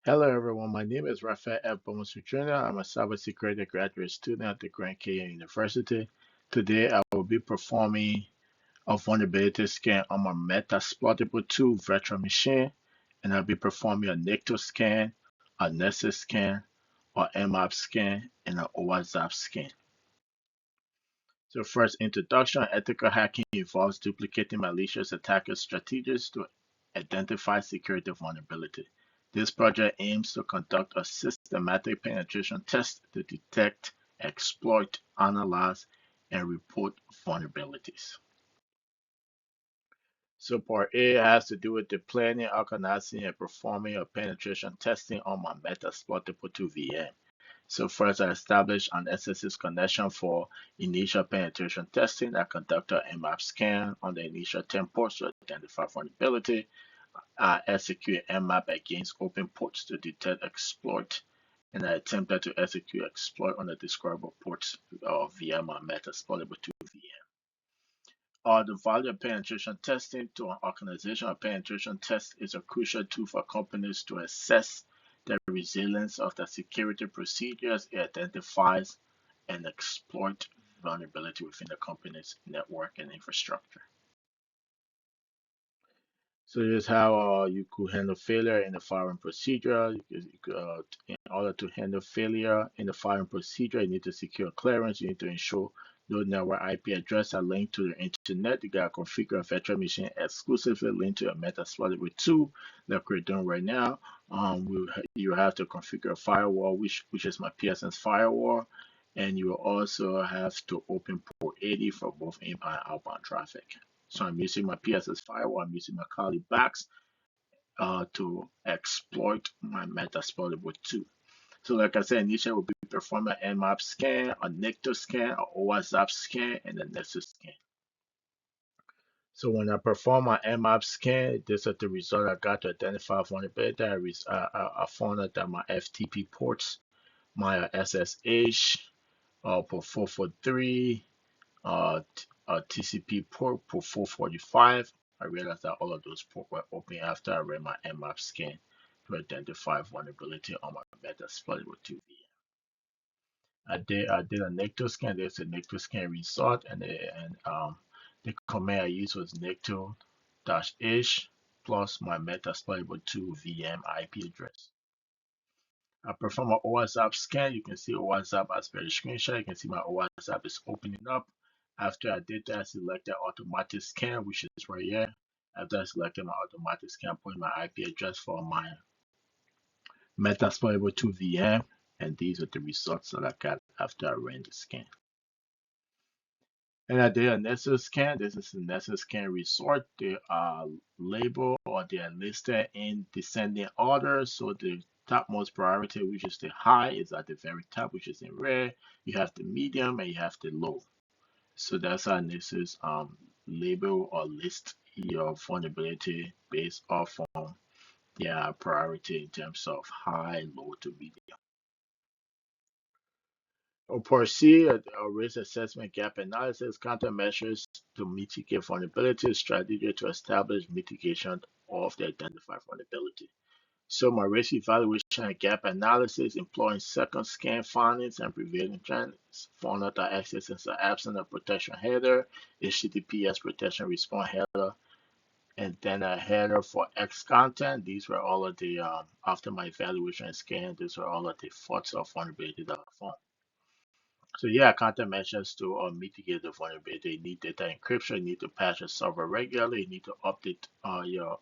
Hello everyone, my name is Rafael F. Bomusu Jr. I'm a cybersecurity graduate student at the Grand Canyon University. Today I will be performing a vulnerability scan on my Metasploitable 2 virtual machine, and I'll be performing a Nikto scan, a Nessus scan, a NMAP scan, and an OWASP Zap scan. So first, introduction. Ethical hacking involves duplicating malicious attackers' strategies to identify security vulnerability. This project aims to conduct a systematic penetration test to detect, exploit, analyze, and report vulnerabilities. So part A has to do with the planning, organizing, and performing of penetration testing on my Metasploitable 2 VM. So first, I established an SSH connection for initial penetration testing. I conduct an NMAP scan on the initial 10 ports to identify vulnerability. I execute NMAP against open ports to detect exploit, and I attempted to execute exploit on the describable ports via my Metasploitable 2 VM. The value of penetration testing to an organizational penetration test is a crucial tool for companies to assess the resilience of the security procedures it identifies and exploit vulnerability within the company's network and infrastructure. So here's how you could handle failure in the firing procedure. In order to handle failure in the firing procedure, you need to secure clearance. You need to ensure no network IP address are linked to the internet. You gotta configure a virtual machine exclusively linked to a Metasploitable 2 like we're doing right now. You have to configure a firewall, which is my PSN's firewall, and you will also have to open port 80 for both inbound and outbound traffic. So I'm using my PSS firewall, I'm using my Kali backs to exploit my Metasploitable 2. So like I said, initially we'll be performing an NMAP scan, a Nikto scan, a OWASP Zap scan, and a Nessus scan. So when I perform my NMAP scan, this is the result I got to identify vulnerability. I found out that my FTP ports, my SSH, port 443, TCP port 445. I realized that all of those ports were open after I ran my NMAP scan to identify vulnerability on my Metasploitable 2 VM. I did a Nikto scan. There's a Nikto scan result, and the command I used was Nikto-ish plus my Metasploitable 2 VM IP address. I perform an OWASP scan. You can see OWASP as per the screenshot. You can see my OWASP is opening up. After I did that, I selected automatic scan, which is right here. After I selected my automatic scan, I put my IP address for my Metasploitable 2 VM, and these are the results that I got after I ran the scan. And I did a Nessus scan. This is a Nessus scan result. They are labeled or they are listed in descending order. So the topmost priority, which is the high, is at the very top, which is in red. You have the medium and you have the low. So that's how Nessus label or list your vulnerability based off on their priority in terms of high, low to medium. Part C, a risk assessment gap analysis, countermeasures to mitigate vulnerability, strategy to establish mitigation of the identified vulnerability. So my risk evaluation and gap analysis employing second scan findings and prevailing trends, found out that access is absent of protection header, HTTPS protection response header, and then a header for X content. These were all of the, after my evaluation and scan, these were all of the faults or vulnerability that I found. So yeah, content measures to mitigate the vulnerability. You need data encryption. You need to patch your server regularly. You need to update your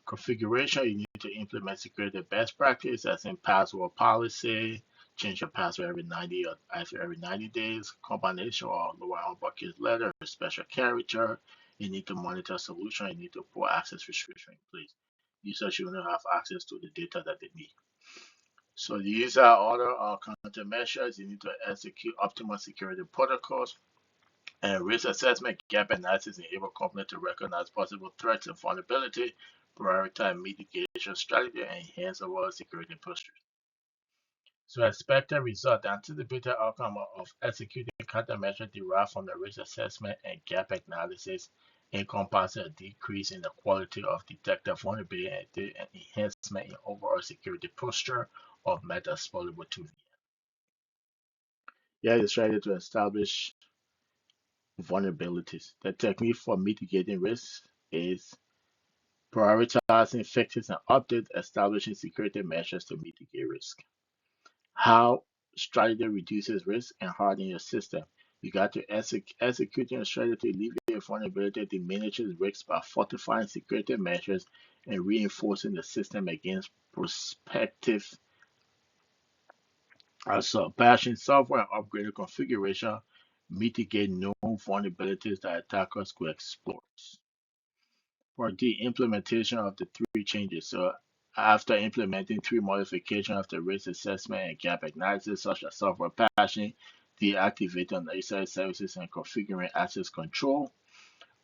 configuration. You need to implement security best practice, as in password policy. Change your password every 90 or after every 90 days. Combination or lower uppercase letter, or special character. You need to monitor solution. You need to put access restriction in place. Users should not have access to the data that they need. So these are other countermeasures. You need to execute optimal security protocols and risk assessment gap analysis enable companies to recognize possible threats and vulnerability, prioritize mitigation strategy, and enhance overall security posture. So expected result, the anticipated outcome of executing countermeasures derived from the risk assessment and gap analysis encompassing a decrease in the quality of detected vulnerability and enhancement in overall security posture of Metasploitable 2. Here is ready to establish vulnerabilities. The technique for mitigating risks is prioritizing fixes and updates, establishing security measures to mitigate risk. How strategy reduces risk and hardening your system. You got to execute your strategy to alleviate vulnerability, diminishes risks by fortifying security measures and reinforcing the system against prospective bashing software and upgraded configuration, mitigate known vulnerabilities that attackers could exploit. For the implementation of the three changes. So after implementing three modifications of the risk assessment and gap analysis, such as software patching, deactivating unnecessary services, and configuring access control,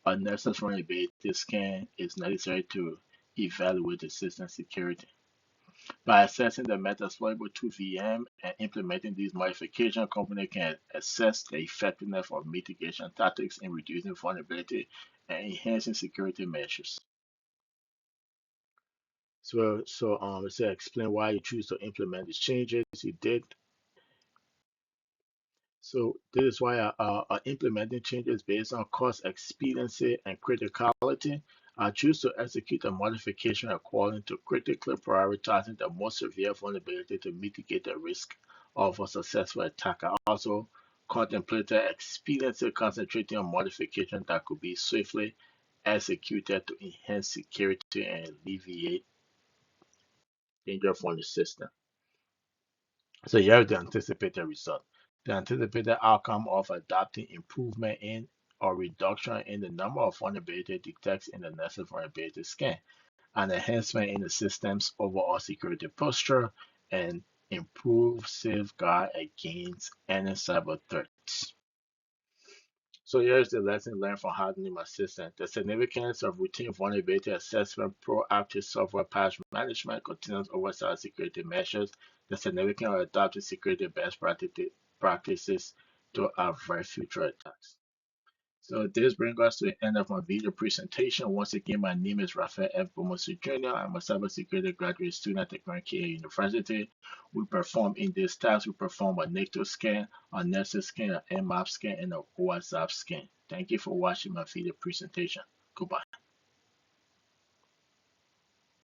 a Nessus vulnerability scan is necessary to evaluate the system security. By assessing the Metasploitable 2 VM and implementing these modifications, company can assess the effectiveness of mitigation tactics in reducing vulnerability and enhancing security measures. So explain why you choose to implement these changes. You did. So this is why implementing changes based on cost, expediency, and criticality. I choose to execute a modification according to critically prioritizing the most severe vulnerability to mitigate the risk of a successful attack. I also contemplated expediency, concentrating on modifications that could be swiftly executed to enhance security and alleviate danger from the system. So here's the anticipated result. The anticipated outcome of adopting improvement in or reduction in the number of vulnerability detects in the Nessus vulnerability scan, an enhancement in the system's overall security posture, and improved safeguard against any cyber threats. So here's the lesson learned from hardening my system. The significance of routine vulnerability assessment, proactive software patch management, continuous oversight security measures, the significance of adopting security best practices to avert future attacks. So this brings us to the end of my video presentation. Once again, my name is Rafael F. Bomosu Jr. I'm a cybersecurity graduate student at the Grand KA University. We perform in this task, we perform a Nikto scan, a Nessus scan, an NMAP scan, and an OWASP Zap scan. Thank you for watching my video presentation. Goodbye.